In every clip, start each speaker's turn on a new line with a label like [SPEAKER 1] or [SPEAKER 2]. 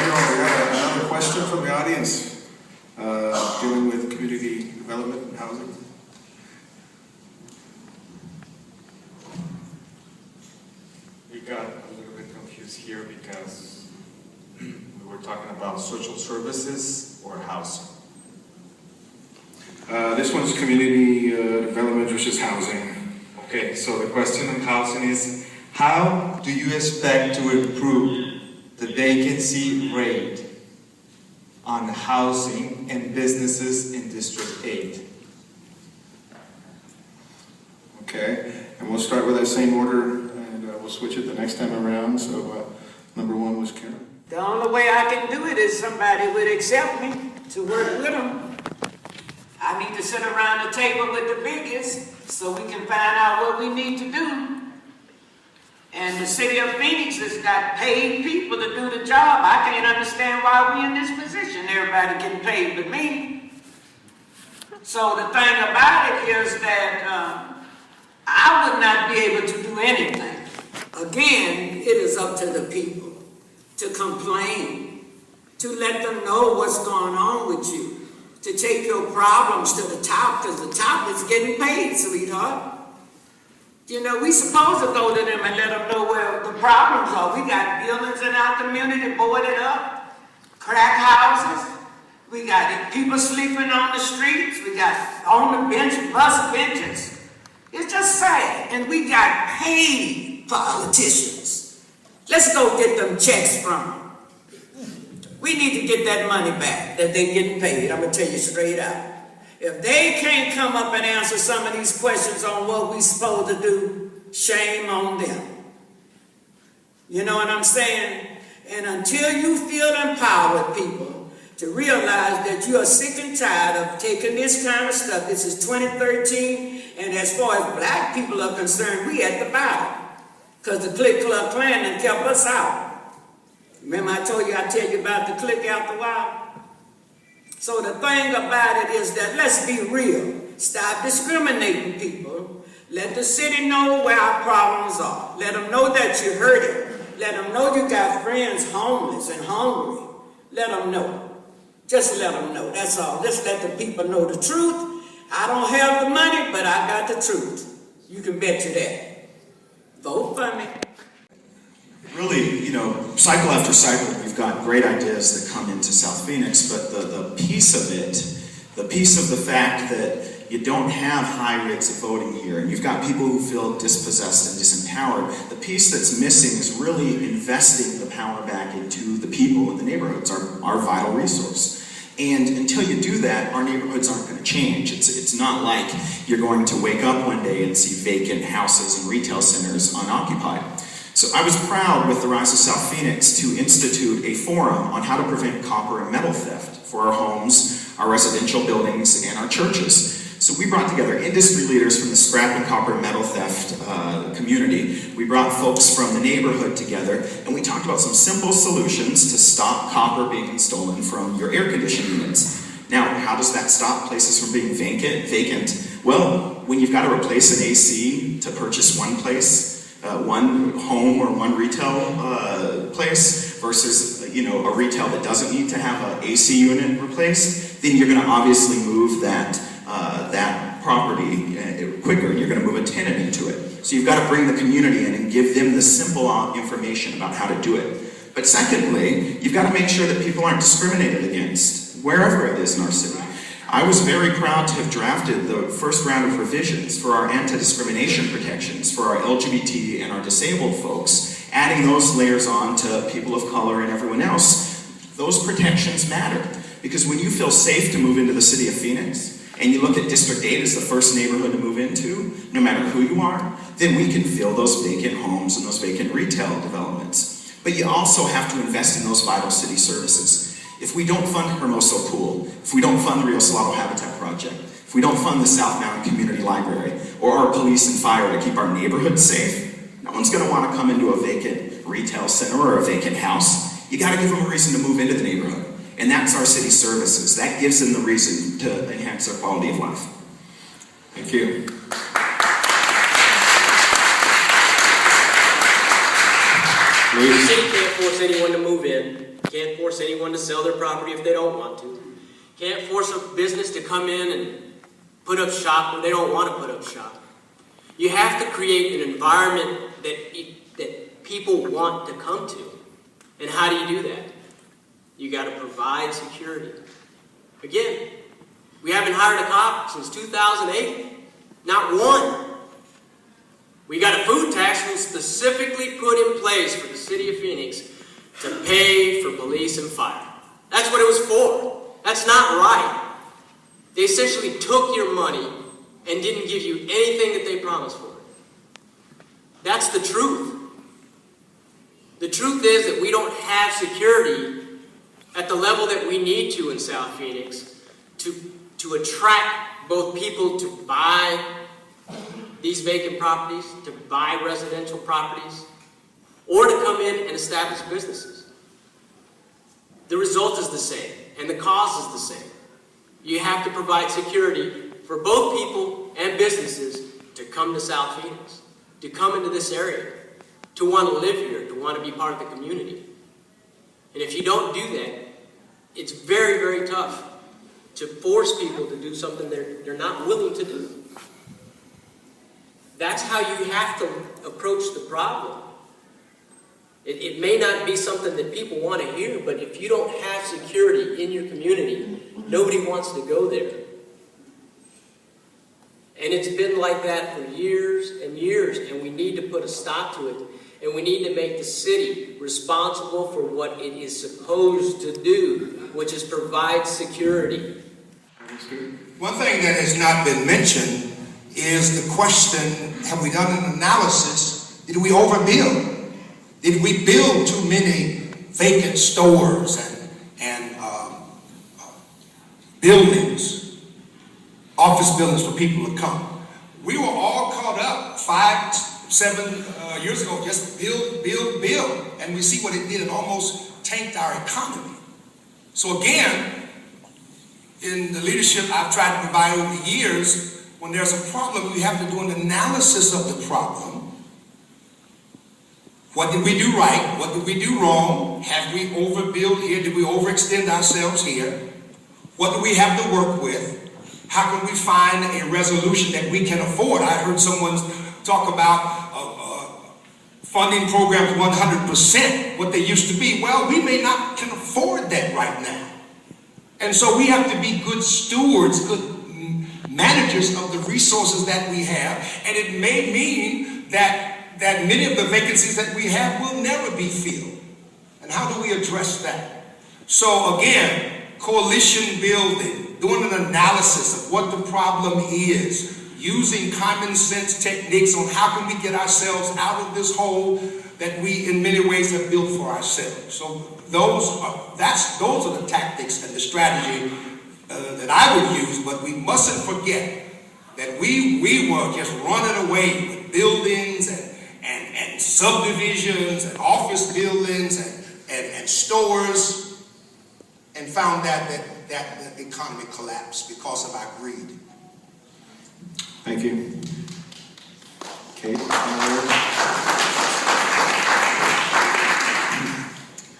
[SPEAKER 1] you all. We got another question from the audience dealing with community development and housing.
[SPEAKER 2] We got a little bit confused here because we were talking about social services or housing.
[SPEAKER 1] This one's community development versus housing.
[SPEAKER 2] Okay, so the question on housing is, how do you expect to improve the vacancy rate on housing and businesses in District 8?
[SPEAKER 1] Okay, and we'll start with that same order, and we'll switch it the next time around. So number one was Karen.
[SPEAKER 3] The only way I can do it is somebody would accept me to work with them. I need to sit around the table with the biggest so we can find out what we need to do. And the city of Phoenix has got paid people to do the job. I can't understand why we're in this position. Everybody getting paid but me. So the thing about it is that I would not be able to do anything. Again, it is up to the people to complain, to let them know what's going on with you, to take your problems to the top, because the top is getting paid, sweetheart. You know, we supposed to go to them and let them know where the problems are. We got buildings in our community boarded up, crack houses. We got people sleeping on the streets. We got on the bench, bus benches. It's just sad. And we got paid politicians. Let's go get them checks from them. We need to get that money back that they're getting paid. I'm going to tell you straight out. If they can't come up and answer some of these questions on what we're supposed to do, shame on them. You know what I'm saying? And until you feel empowered, people, to realize that you are sick and tired of taking this kind of stuff. This is 2013, and as far as black people are concerned, we at the bottom. Because the Click Club Klan done kept us out. Remember I told you I'd tell you about the clique after a while? So the thing about it is that let's be real. Stop discriminating people. Let the city know where our problems are. Let them know that you hurt it. Let them know you got friends homeless and hungry. Let them know. Just let them know. That's all. Just let the people know the truth. I don't have the money, but I got the truth. You can bet you that. Vote for me.
[SPEAKER 4] Really, you know, cycle after cycle, we've got great ideas that come into South Phoenix, but the piece of it, the piece of the fact that you don't have high rates of voting here, and you've got people who feel dispossessed and disempowered, the piece that's missing is really investing the power back into the people in the neighborhoods, our vital resource. And until you do that, our neighborhoods aren't going to change. It's not like you're going to wake up one day and see vacant houses and retail centers unoccupied. So I was proud with the Rise of South Phoenix to institute a forum on how to prevent copper and metal theft for our homes, our residential buildings, and our churches. So we brought together industry leaders from the scrap and copper and metal theft community. We brought folks from the neighborhood together, and we talked about some simple solutions to stop copper being stolen from your air conditioning units. Now, how does that stop places from being vacant? Well, when you've got to replace an AC to purchase one place, one home or one retail place versus a retail that doesn't need to have an AC unit replaced, then you're going to obviously move that property quicker, and you're going to move a tenant into it. So you've got to bring the community in and give them the simple information about how to do it. But secondly, you've got to make sure that people aren't discriminated against wherever it is in our city. I was very proud to have drafted the first round of revisions for our anti-discrimination protections for our LGBT and our disabled folks, adding those layers on to people of color and everyone else. Those protections matter, because when you feel safe to move into the city of Phoenix, and you look at District 8 as the first neighborhood to move into, no matter who you are, then we can fill those vacant homes and those vacant retail developments. But you also have to invest in those vital city services. If we don't fund Hermoso Pool, if we don't fund the Rio Salado Habitat Project, if we don't fund the South Mountain Community Library, or our police and fire to keep our neighborhoods safe, no one's going to want to come into a vacant retail center or a vacant house. You got to give them a reason to move into the neighborhood. And that's our city services. That gives them the reason to enhance their quality of life.
[SPEAKER 1] Thank you.
[SPEAKER 5] The city can't force anyone to move in. Can't force anyone to sell their property if they don't want to. Can't force a business to come in and put up shop when they don't want to put up shop. You have to create an environment that people want to come to. And how do you do that? You got to provide security. Again, we haven't hired a cop since 2008. Not one. We got a food tax that was specifically put in place for the city of Phoenix to pay for police and fire. That's what it was for. That's not right. They essentially took your money and didn't give you anything that they promised for it. That's the truth. The truth is that we don't have security at the level that we need to in South Phoenix to attract both people to buy these vacant properties, to buy residential properties, or to come in and establish businesses. The result is the same, and the cause is the same. You have to provide security for both people and businesses to come to South Phoenix, to come into this area, to want to live here, to want to be part of the community. And if you don't do that, it's very, very tough to force people to do something they're not willing to do. That's how you have to approach the problem. It may not be something that people want to hear, but if you don't have security in your community, nobody wants to go there. And it's been like that for years and years, and we need to put a stop to it. And we need to make the city responsible for what it is supposed to do, which is provide security.
[SPEAKER 6] One thing that has not been mentioned is the question, have we done an analysis? Did we overbuild? Did we build too many vacant stores and buildings, office buildings for people to come? We were all caught up 5-7 years ago, just build, and we see what it did. It almost tanked our economy. So again, in the leadership I've tried to provide over the years, when there's a problem, we have to do an analysis of the problem. What did we do right? What did we do wrong? Have we overbuilt here? Did we overextend ourselves here? What do we have to work with? How can we find a resolution that we can afford? I heard someone talk about funding programs 100%, what they used to be. Well, we may not can afford that right now. And so we have to be good stewards, good managers of the resources that we have. And it may mean that many of the vacancies that we have will never be filled. And how do we address that? So again, coalition building, doing an analysis of what the problem is, using common sense techniques on how can we get ourselves out of this hole that we in many ways have built for ourselves. So those are the tactics and the strategy that I would use, but we mustn't forget that we were just running away with buildings and subdivisions and office buildings and stores, and found that the economy collapsed because of our greed.
[SPEAKER 1] Thank you. Kate?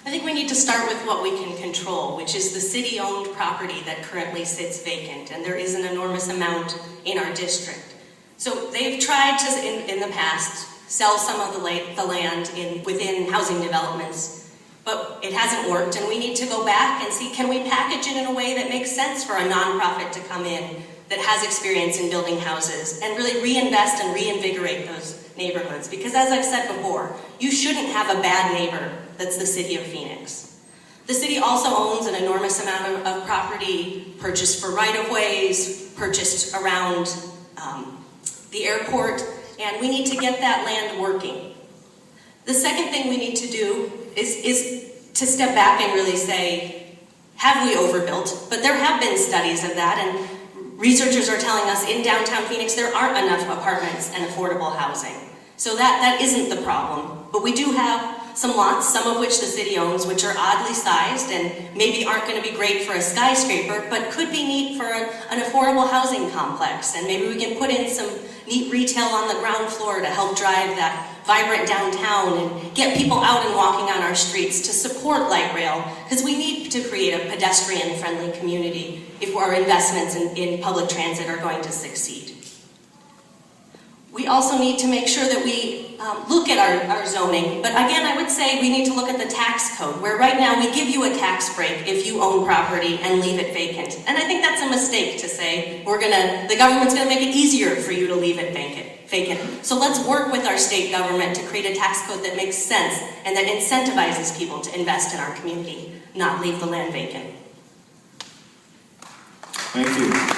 [SPEAKER 7] I think we need to start with what we can control, which is the city-owned property that currently sits vacant, and there is an enormous amount in our district. So they've tried to, in the past, sell some of the land within housing developments, but it hasn't worked, and we need to go back and see, can we package it in a way that makes sense for a nonprofit to come in that has experience in building houses and really reinvest and reinvigorate those neighborhoods? Because as I've said before, you shouldn't have a bad neighbor that's the city of Phoenix. The city also owns an enormous amount of property purchased for right-of-ways, purchased around the airport, and we need to get that land working. The second thing we need to do is to step back and really say, have we overbuilt? But there have been studies of that, and researchers are telling us in downtown Phoenix there aren't enough apartments and affordable housing. So that isn't the problem. But we do have some lots, some of which the city owns, which are oddly sized and maybe aren't going to be great for a skyscraper, but could be neat for an affordable housing complex. And maybe we can put in some neat retail on the ground floor to help drive that vibrant downtown and get people out and walking on our streets to support light rail, because we need to create a pedestrian-friendly community if our investments in public transit are going to succeed. We also need to make sure that we look at our zoning, but again, I would say we need to look at the tax code, where right now we give you a tax break if you own property and leave it vacant. And I think that's a mistake to say the government's gonna make it easier for you to leave it vacant. So let's work with our state government to create a tax code that makes sense and that incentivizes people to invest in our community, not leave the land vacant.
[SPEAKER 1] Thank you.